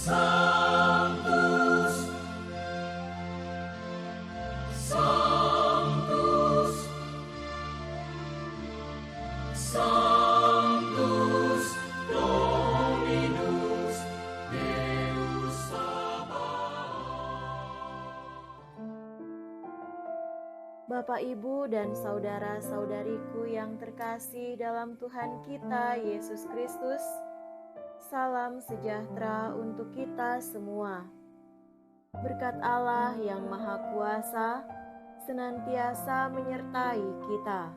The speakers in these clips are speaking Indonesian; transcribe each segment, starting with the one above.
Sanctus, Sanctus, Sanctus Dominus Deus Sabaoth. Bapak, Ibu, dan saudara-saudariku yang terkasih dalam Tuhan kita Yesus Kristus, salam sejahtera untuk kita semua. Berkat Allah yang Maha Kuasa senantiasa menyertai kita.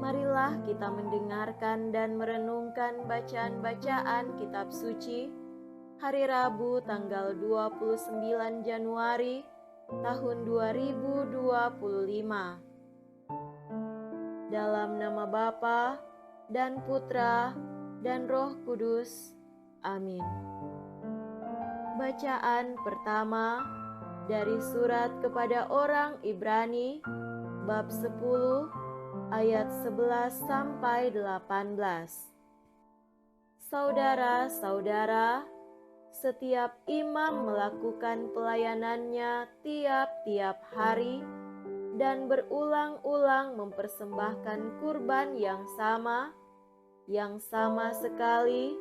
Marilah kita mendengarkan dan merenungkan bacaan-bacaan kitab suci hari Rabu tanggal 29 Januari tahun 2025. Dalam nama Bapa dan Putra dan Roh Kudus. Amin. Bacaan pertama dari surat kepada orang Ibrani bab 10 ayat 11 sampai 18. Saudara-saudara, setiap imam melakukan pelayanannya tiap-tiap hari dan berulang-ulang mempersembahkan kurban yang sama sekali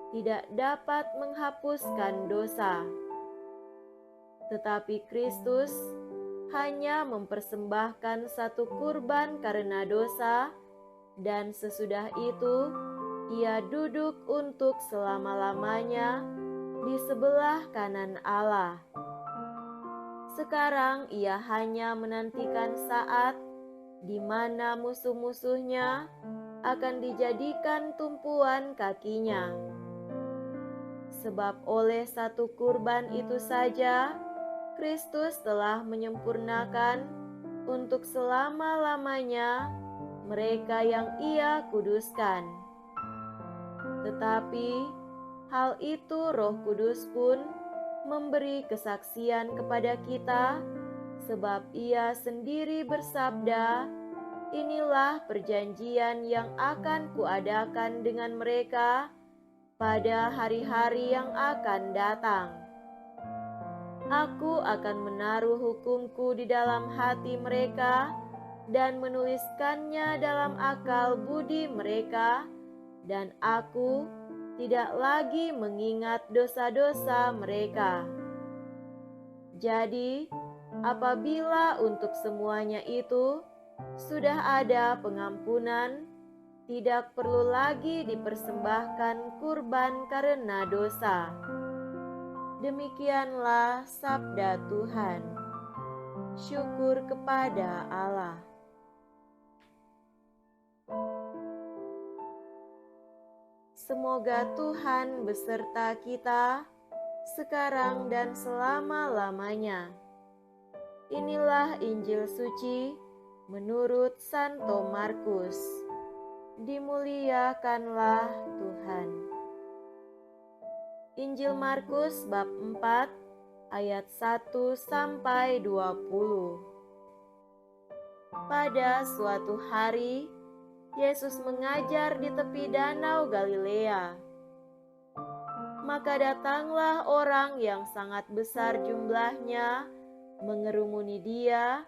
tidak dapat menghapuskan dosa. Tetapi Kristus hanya mempersembahkan satu kurban karena dosa, dan sesudah itu Ia duduk untuk selama-lamanya di sebelah kanan Allah. Sekarang Ia hanya menantikan saat di mana musuh-musuhnya akan dijadikan tumpuan kakinya. Sebab oleh satu kurban itu saja, Kristus telah menyempurnakan untuk selama-lamanya mereka yang Ia kuduskan. Tetapi hal itu Roh Kudus pun memberi kesaksian kepada kita, sebab Ia sendiri bersabda, "Inilah perjanjian yang akan kuadakan dengan mereka pada hari-hari yang akan datang. Aku akan menaruh hukumku di dalam hati mereka dan menuliskannya dalam akal budi mereka, dan aku tidak lagi mengingat dosa-dosa mereka." Jadi, apabila untuk semuanya itu sudah ada pengampunan, tidak perlu lagi dipersembahkan kurban karena dosa. Demikianlah sabda Tuhan. Syukur kepada Allah. Semoga Tuhan beserta kita sekarang dan selama-lamanya. Inilah Injil suci menurut Santo Markus. Dimuliakanlah Tuhan. Injil Markus bab 4 ayat 1 sampai 20. Pada suatu hari, Yesus mengajar di tepi danau Galilea. Maka datanglah orang yang sangat besar jumlahnya mengerumuni Dia,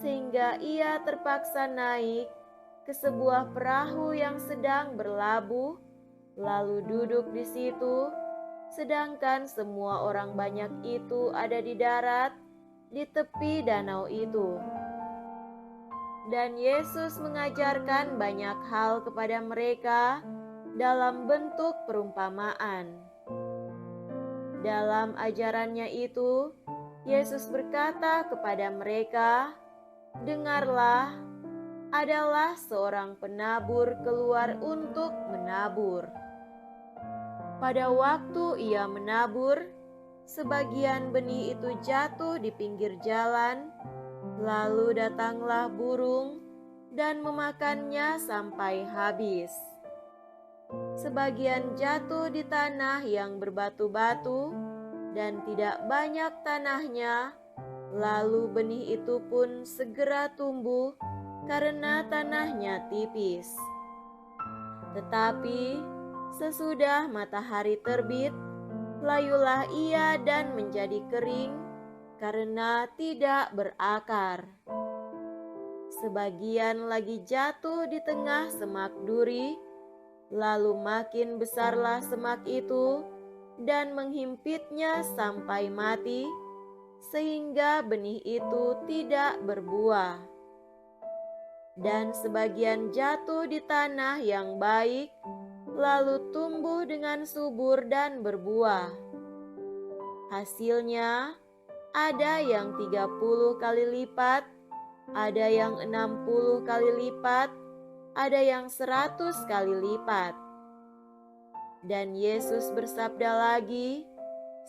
sehingga Ia terpaksa naik ke sebuah perahu yang sedang berlabuh, lalu duduk di situ, sedangkan semua orang banyak itu ada di darat, di tepi danau itu. Dan Yesus mengajarkan banyak hal kepada mereka dalam bentuk perumpamaan. Dalam ajarannya itu, Yesus berkata kepada mereka, "Dengarlah, adalah seorang penabur keluar untuk menabur. Pada waktu ia menabur, sebagian benih itu jatuh di pinggir jalan, lalu datanglah burung dan memakannya sampai habis. Sebagian jatuh di tanah yang berbatu-batu dan tidak banyak tanahnya, lalu benih itu pun segera tumbuh karena tanahnya tipis. Tetapi sesudah matahari terbit, layulah ia dan menjadi kering karena tidak berakar. Sebagian lagi jatuh di tengah semak duri, lalu makin besarlah semak itu dan menghimpitnya sampai mati, sehingga benih itu tidak berbuah. Dan sebagian jatuh di tanah yang baik, lalu tumbuh dengan subur dan berbuah. Hasilnya, ada yang 30 kali lipat, ada yang 60 kali lipat, ada yang 100 kali lipat. Dan Yesus bersabda lagi,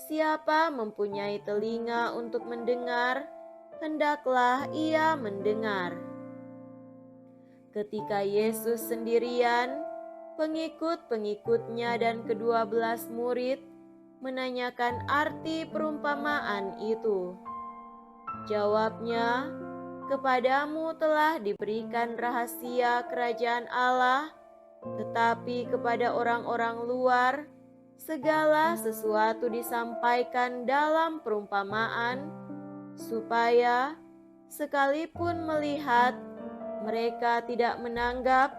"Siapa mempunyai telinga untuk mendengar, hendaklah ia mendengar." Ketika Yesus sendirian, pengikut-pengikutnya dan ke-12 murid menanyakan arti perumpamaan itu. Jawabnya, "Kepadamu telah diberikan rahasia kerajaan Allah, tetapi kepada orang-orang luar, segala sesuatu disampaikan dalam perumpamaan, supaya sekalipun melihat, mereka tidak menanggap,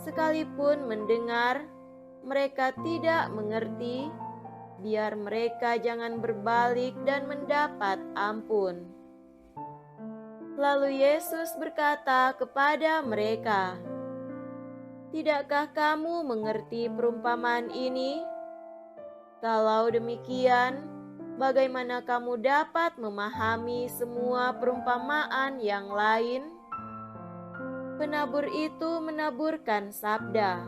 sekalipun mendengar, mereka tidak mengerti, biar mereka jangan berbalik dan mendapat ampun." Lalu Yesus berkata kepada mereka, "Tidakkah kamu mengerti perumpamaan ini? Kalau demikian, bagaimana kamu dapat memahami semua perumpamaan yang lain?" Penabur itu menaburkan sabda.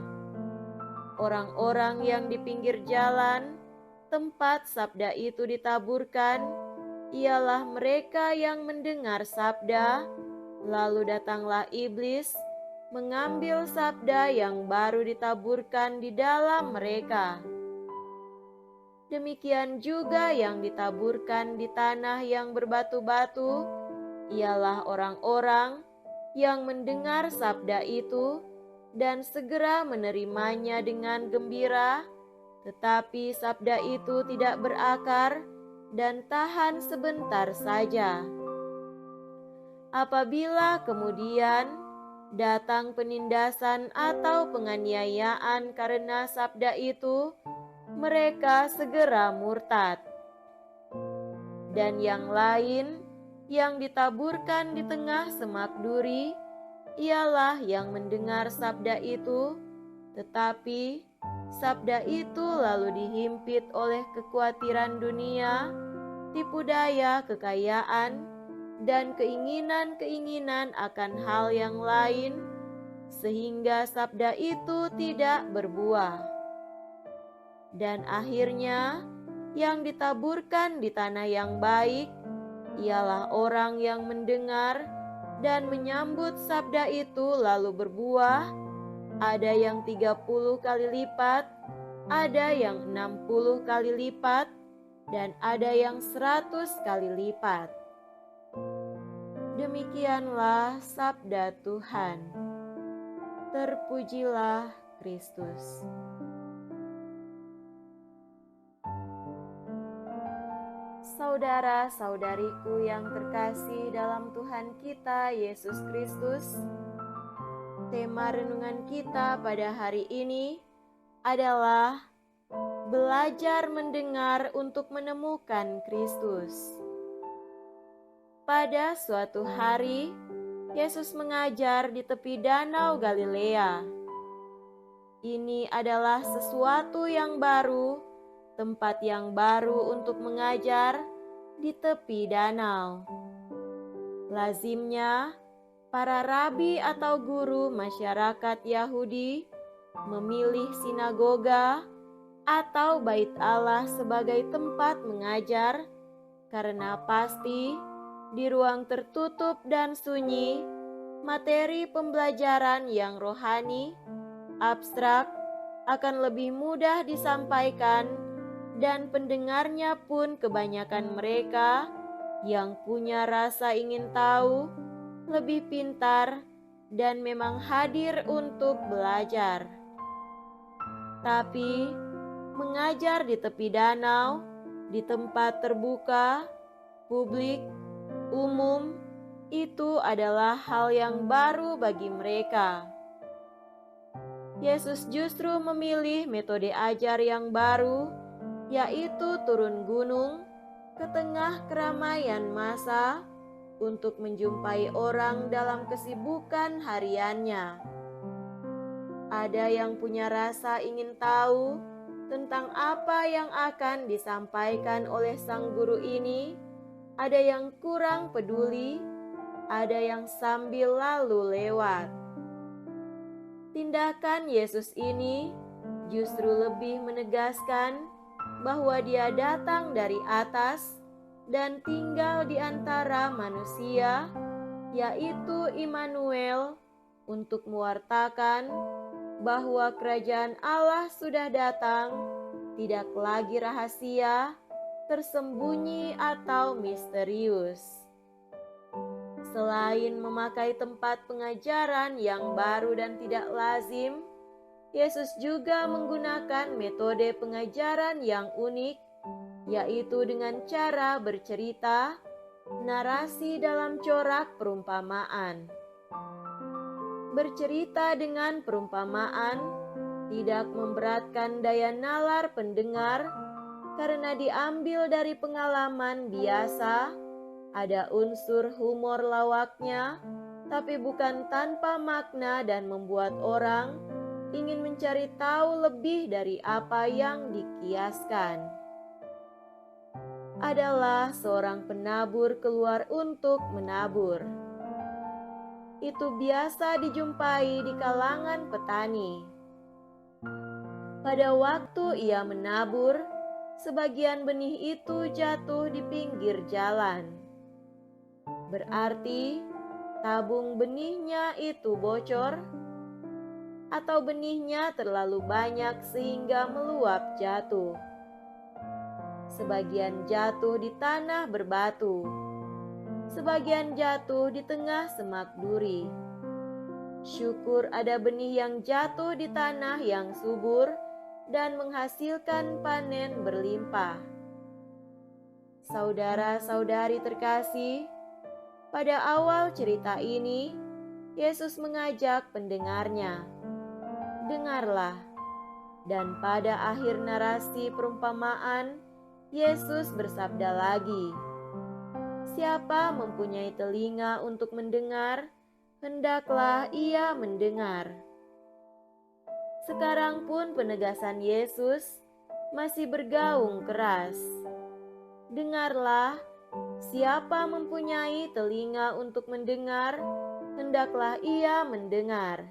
Orang-orang yang di pinggir jalan, tempat sabda itu ditaburkan, ialah mereka yang mendengar sabda, lalu datanglah iblis, mengambil sabda yang baru ditaburkan di dalam mereka. Demikian juga yang ditaburkan di tanah yang berbatu-batu, ialah orang-orang yang mendengar sabda itu dan segera menerimanya dengan gembira, tetapi sabda itu tidak berakar dan tahan sebentar saja. Apabila kemudian datang penindasan atau penganiayaan karena sabda itu, mereka segera murtad. Dan yang lain yang ditaburkan di tengah semak duri, ialah yang mendengar sabda itu, tetapi sabda itu lalu dihimpit oleh kekhawatiran dunia, tipu daya kekayaan, dan keinginan-keinginan akan hal yang lain, sehingga sabda itu tidak berbuah. Dan akhirnya, yang ditaburkan di tanah yang baik, ialah orang yang mendengar dan menyambut sabda itu lalu berbuah, ada yang 30 kali lipat, ada yang 60 kali lipat, dan ada yang 100 kali lipat. Demikianlah sabda Tuhan. Terpujilah Kristus. Saudara-saudariku yang terkasih dalam Tuhan kita Yesus Kristus, tema renungan kita pada hari ini adalah belajar mendengar untuk menemukan Kristus. Pada suatu hari, Yesus mengajar di tepi Danau Galilea. Ini adalah sesuatu yang baru, tempat yang baru untuk mengajar di tepi danau. Lazimnya, para rabi atau guru masyarakat Yahudi memilih sinagoga atau bait Allah sebagai tempat mengajar, karena pasti di ruang tertutup dan sunyi, materi pembelajaran yang rohani, abstrak, akan lebih mudah disampaikan, dan pendengarnya pun kebanyakan mereka yang punya rasa ingin tahu, lebih pintar, dan memang hadir untuk belajar. Tapi mengajar di tepi danau, di tempat terbuka, publik, umum, itu adalah hal yang baru bagi mereka. Yesus justru memilih metode ajar yang baru, yaitu turun gunung ke tengah keramaian massa untuk menjumpai orang dalam kesibukan hariannya. Ada yang punya rasa ingin tahu tentang apa yang akan disampaikan oleh sang guru ini, ada yang kurang peduli, ada yang sambil lalu lewat. Tindakan Yesus ini justru lebih menegaskan bahwa Dia datang dari atas dan tinggal di antara manusia, yaitu Immanuel, untuk mewartakan bahwa kerajaan Allah sudah datang, tidak lagi rahasia, tersembunyi atau misterius. Selain memakai tempat pengajaran yang baru dan tidak lazim, Yesus juga menggunakan metode pengajaran yang unik, yaitu dengan cara bercerita, narasi dalam corak perumpamaan. Bercerita dengan perumpamaan tidak memberatkan daya nalar pendengar karena diambil dari pengalaman biasa. Ada unsur humor lawaknya, tapi bukan tanpa makna dan membuat orang ingin mencari tahu lebih dari apa yang dikiaskan. Adalah seorang penabur keluar untuk menabur. Itu biasa dijumpai di kalangan petani. Pada waktu ia menabur, sebagian benih itu jatuh di pinggir jalan. Berarti tabung benihnya itu bocor, atau benihnya terlalu banyak sehingga meluap jatuh. Sebagian jatuh di tanah berbatu, sebagian jatuh di tengah semak duri. Syukur ada benih yang jatuh di tanah yang subur dan menghasilkan panen berlimpah. Saudara-saudari terkasih, pada awal cerita ini, Yesus mengajak pendengarnya, "Dengarlah." Dan pada akhir narasi perumpamaan, Yesus bersabda lagi, "Siapa mempunyai telinga untuk mendengar, hendaklah ia mendengar." Sekarang pun penegasan Yesus masih bergaung keras. Dengarlah. Siapa mempunyai telinga untuk mendengar, hendaklah ia mendengar.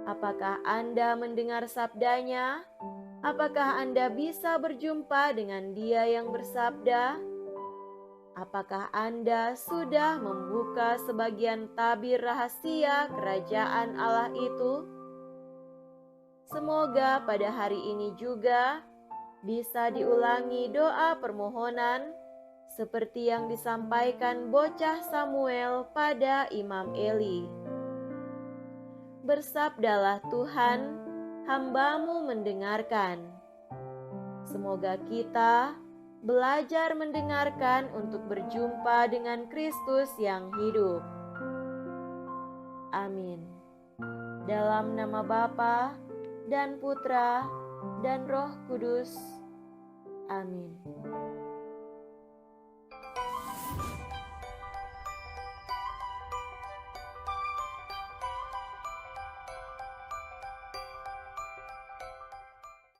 Apakah Anda mendengar sabdanya? Apakah Anda bisa berjumpa dengan Dia yang bersabda? Apakah Anda sudah membuka sebagian tabir rahasia kerajaan Allah itu? Semoga pada hari ini juga bisa diulangi doa permohonan seperti yang disampaikan bocah Samuel pada Imam Eli. "Bersabdalah Tuhan, hamba-Mu mendengarkan." Semoga kita belajar mendengarkan untuk berjumpa dengan Kristus yang hidup. Amin. Dalam nama Bapa dan Putra dan Roh Kudus. Amin.